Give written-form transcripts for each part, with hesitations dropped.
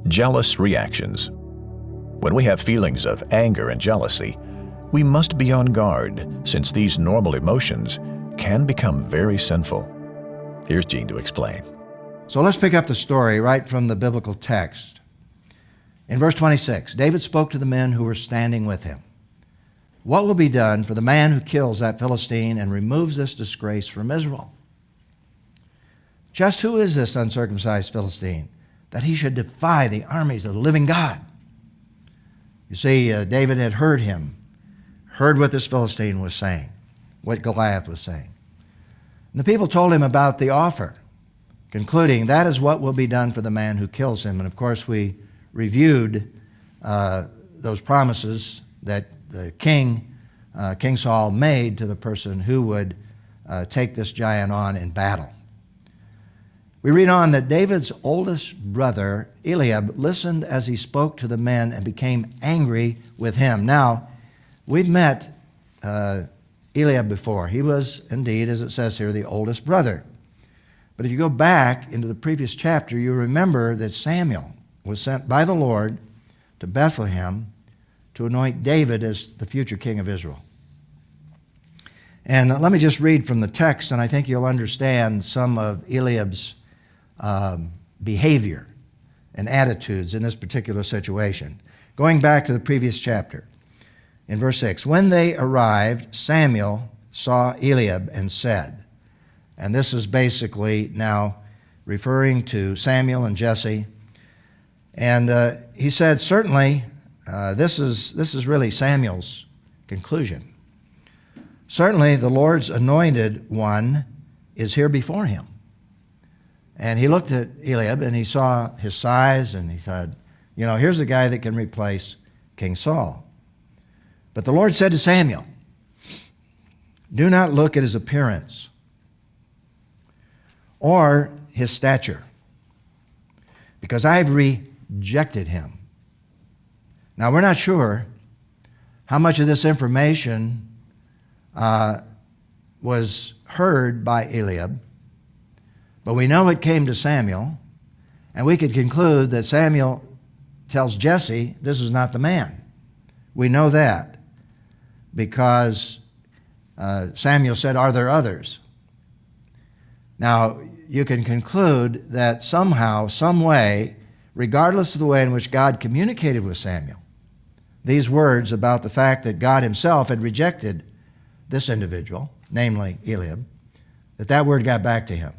Jealous reactions. When we have feelings of anger and jealousy, we must be on guard, since these normal emotions can become very sinful. Here's Gene to explain. So let's pick up the story right from the biblical text. In verse 26, David spoke to the men who were standing with him. What will be done for the man who kills that Philistine and removes this disgrace from Israel? Just who is this uncircumcised Philistine, that he should defy the armies of the living God? You see, David had heard what this Philistine was saying, what Goliath was saying. And the people told him about the offer, concluding, that is what will be done for the man who kills him. And of course, we reviewed those promises that the King Saul made to the person who would take this giant on in battle. We read on that David's oldest brother, Eliab, listened as he spoke to the men and became angry with him. Now, we've met Eliab before. He was indeed, as it says here, the oldest brother. But if you go back into the previous chapter, you remember that Samuel was sent by the Lord to Bethlehem to anoint David as the future king of Israel. And let me just read from the text, and I think you'll understand some of Eliab's behavior and attitudes in this particular situation. Going back to the previous chapter, in verse 6, when they arrived, Samuel saw Eliab and said, and this is basically now referring to Samuel and Jesse, and he said, certainly, this is really Samuel's conclusion. Certainly, the Lord's anointed one is here before him. And he looked at Eliab and he saw his size and he thought, here's a guy that can replace King Saul. But the Lord said to Samuel, do not look at his appearance or his stature, because I have rejected him. Now, we're not sure how much of this information was heard by Eliab, but we know it came to Samuel, and we could conclude that Samuel tells Jesse, this is not the man. We know that because Samuel said, are there others? Now, you can conclude that somehow, some way, regardless of the way in which God communicated with Samuel, these words about the fact that God himself had rejected this individual, namely Eliab, that word got back to him.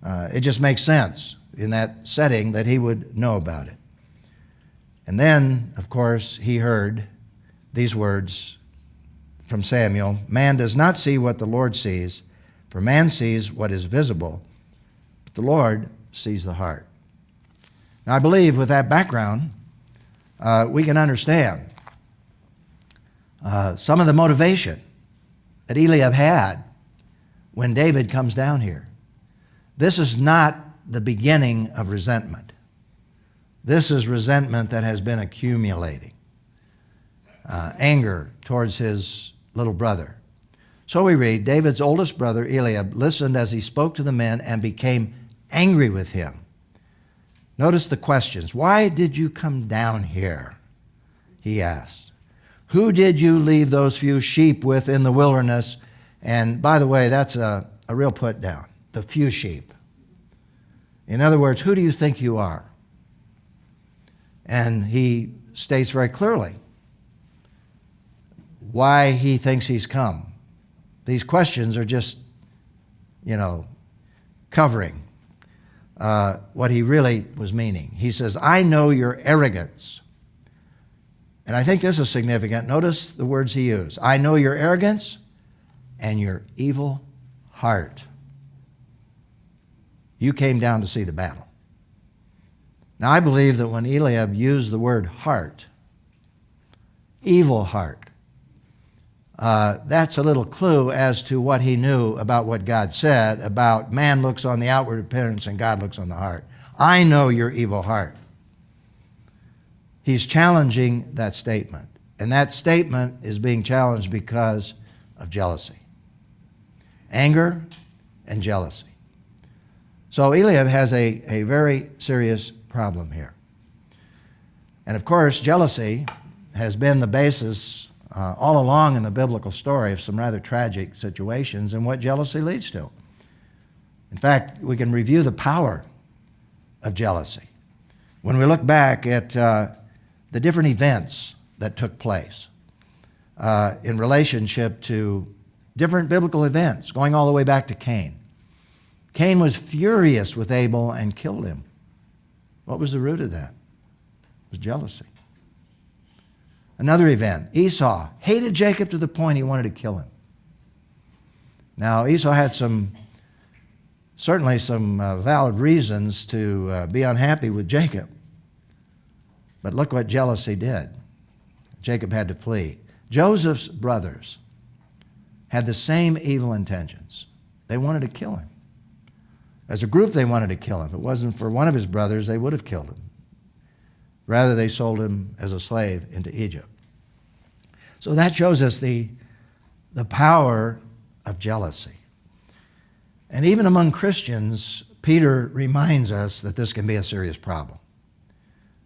It just makes sense in that setting that he would know about it. And then, of course, he heard these words from Samuel, man does not see what the Lord sees, for man sees what is visible, but the Lord sees the heart. Now, I believe with that background, we can understand some of the motivation that Eliab had when David comes down here. This is not the beginning of resentment. This is resentment that has been accumulating. Anger towards his little brother. So we read, David's oldest brother, Eliab, listened as he spoke to the men and became angry with him. Notice the questions. Why did you come down here? He asked. Who did you leave those few sheep with in the wilderness? And by the way, that's a real put down. The few sheep. In other words, who do you think you are? And he states very clearly why he thinks he's come. These questions are just, covering what he really was meaning. He says, I know your arrogance. And I think this is significant. Notice the words he used. I know your arrogance and your evil heart. You came down to see the battle. Now, I believe that when Eliab used the word heart, evil heart, that's a little clue as to what he knew about what God said about man looks on the outward appearance and God looks on the heart. I know your evil heart. He's challenging that statement. And that statement is being challenged because of jealousy. Anger and jealousy. So Eliab has a very serious problem here. And of course, jealousy has been the basis all along in the biblical story of some rather tragic situations and what jealousy leads to. In fact, we can review the power of jealousy when we look back at the different events that took place in relationship to different biblical events, going all the way back to Cain. Cain was furious with Abel and killed him. What was the root of that? It was jealousy. Another event, Esau hated Jacob to the point he wanted to kill him. Now, Esau had certainly some valid reasons to be unhappy with Jacob. But look what jealousy did. Jacob had to flee. Joseph's brothers had the same evil intentions. They wanted to kill him. As a group, they wanted to kill him. If it wasn't for one of his brothers, they would have killed him. Rather, they sold him as a slave into Egypt. So that shows us the power of jealousy. And even among Christians, Peter reminds us that this can be a serious problem.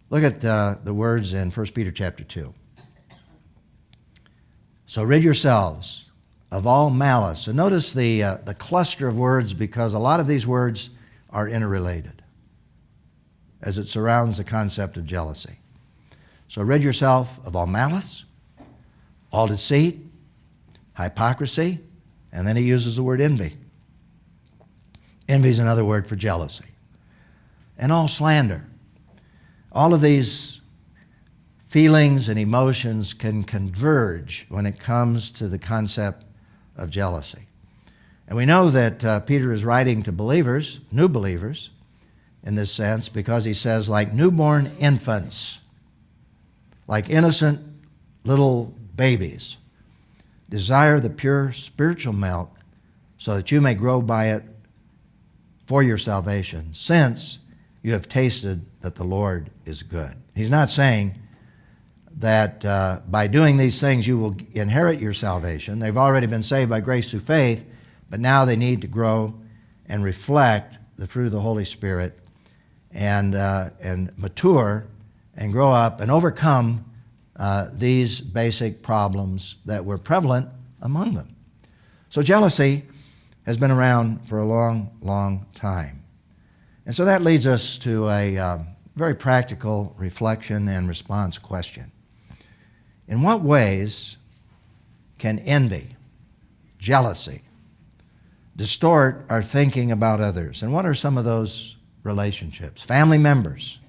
Look at the words in 1 Peter chapter 2. So rid yourselves of all malice. And notice the cluster of words, because a lot of these words are interrelated as it surrounds the concept of jealousy. So rid yourself of all malice, all deceit, hypocrisy, and then he uses the word envy. Envy is another word for jealousy. And all slander. All of these feelings and emotions can converge when it comes to the concept of jealousy. And we know that Peter is writing to believers, new believers, in this sense, because he says, like newborn infants, like innocent little babies, desire the pure spiritual milk so that you may grow by it for your salvation, since you have tasted that the Lord is good. He's not saying that by doing these things you will inherit your salvation. They've already been saved by grace through faith, but now they need to grow and reflect the fruit of the Holy Spirit and mature and grow up and overcome these basic problems that were prevalent among them. So jealousy has been around for a long, long time. And so that leads us to a very practical reflection and response question. In what ways can envy, jealousy, distort our thinking about others? And what are some of those relationships? Family members,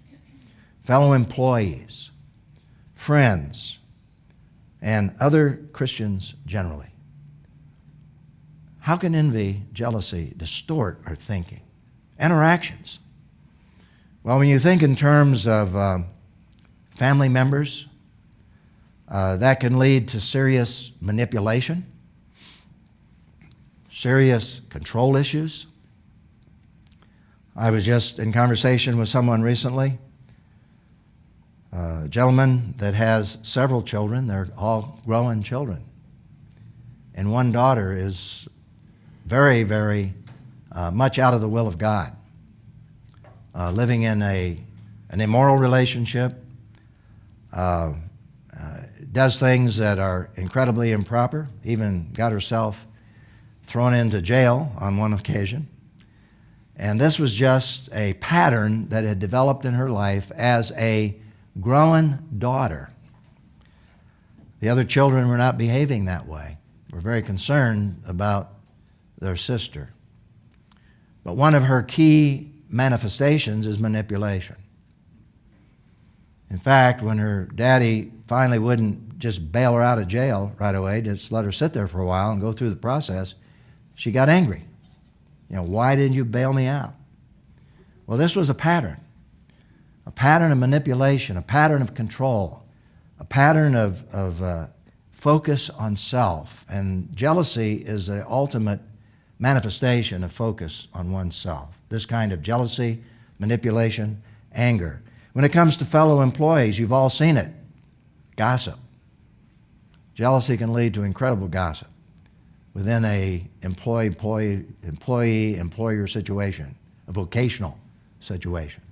fellow employees, friends, and other Christians generally. How can envy, jealousy distort our thinking and our actions? Well, when you think in terms of family members, that can lead to serious manipulation, serious control issues. I was just in conversation with someone recently, a gentleman that has several children. They're all growing children. And one daughter is very, very much out of the will of God, living in an immoral relationship, does things that are incredibly improper, even got herself thrown into jail on one occasion. And this was just a pattern that had developed in her life as a growing daughter. The other children were not behaving that way. Were very concerned about their sister. But one of her key manifestations is manipulation. In fact, when her daddy finally wouldn't just bail her out of jail right away, just let her sit there for a while and go through the process, she got angry. Why didn't you bail me out? Well, this was a pattern of manipulation, a pattern of control, a pattern of focus on self. And jealousy is the ultimate manifestation of focus on oneself. This kind of jealousy, manipulation, anger. When it comes to fellow employees, you've all seen it. Gossip. Jealousy can lead to incredible gossip within a employee-employer situation, a vocational situation.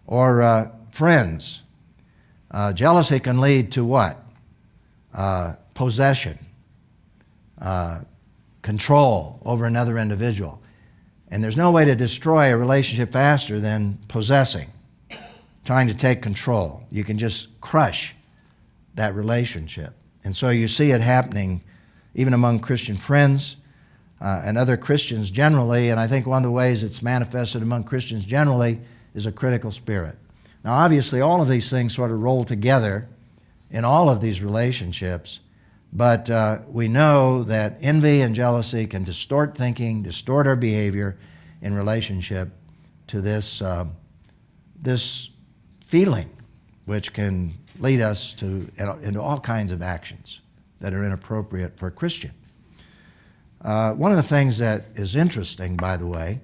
Or friends. Jealousy can lead to what? Possession, control over another individual. And there's no way to destroy a relationship faster than possessing, trying to take control. You can just crush that relationship. And so you see it happening even among Christian friends and other Christians generally. And I think one of the ways it's manifested among Christians generally is a critical spirit. Now, obviously, all of these things sort of roll together in all of these relationships, but we know that envy and jealousy can distort thinking, distort our behavior in relationship to this feeling, which can lead us into all kinds of actions that are inappropriate for a Christian. One of the things that is interesting, by the way,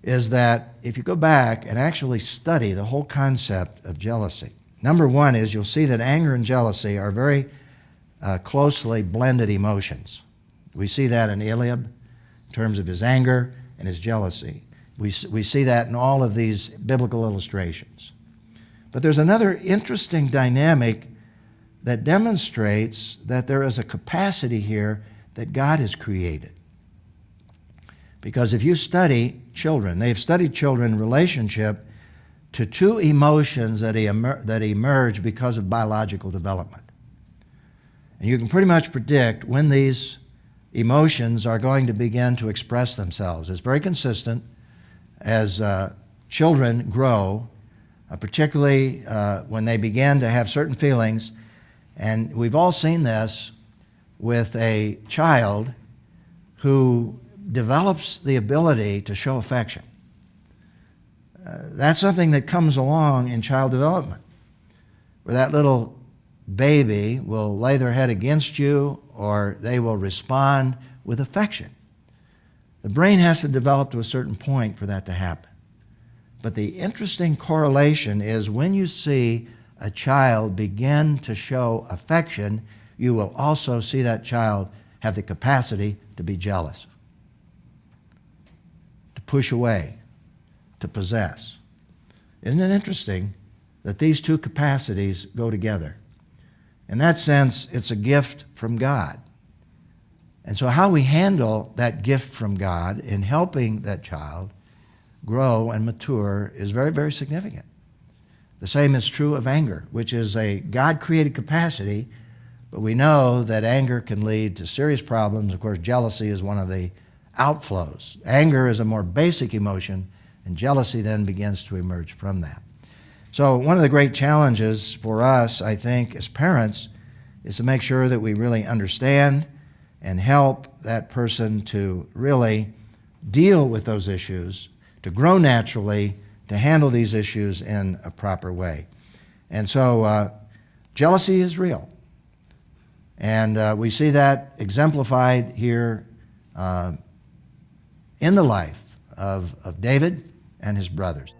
is that if you go back and actually study the whole concept of jealousy, number one is you'll see that anger and jealousy are very closely blended emotions. We see that in Eliab in terms of his anger and his jealousy. We see that in all of these biblical illustrations. But there's another interesting dynamic that demonstrates that there is a capacity here that God has created. Because if you study children, they've studied children in relationship to two emotions that emerge because of biological development. And you can pretty much predict when these emotions are going to begin to express themselves. It's very consistent as children grow, particularly when they begin to have certain feelings. And we've all seen this with a child who develops the ability to show affection. That's something that comes along in child development, where that little baby will lay their head against you or they will respond with affection. The brain has to develop to a certain point for that to happen. But the interesting correlation is when you see a child begin to show affection, you will also see that child have the capacity to be jealous, to push away, to possess. Isn't it interesting that these two capacities go together? In that sense, it's a gift from God. And so how we handle that gift from God in helping that child grow and mature is very, very significant. The same is true of anger, which is a God-created capacity, but we know that anger can lead to serious problems. Of course, jealousy is one of the outflows. Anger is a more basic emotion, and jealousy then begins to emerge from that. So one of the great challenges for us, I think, as parents, is to make sure that we really understand and help that person to really deal with those issues, to grow naturally, to handle these issues in a proper way. And so jealousy is real. And we see that exemplified here in the life of David and his brothers.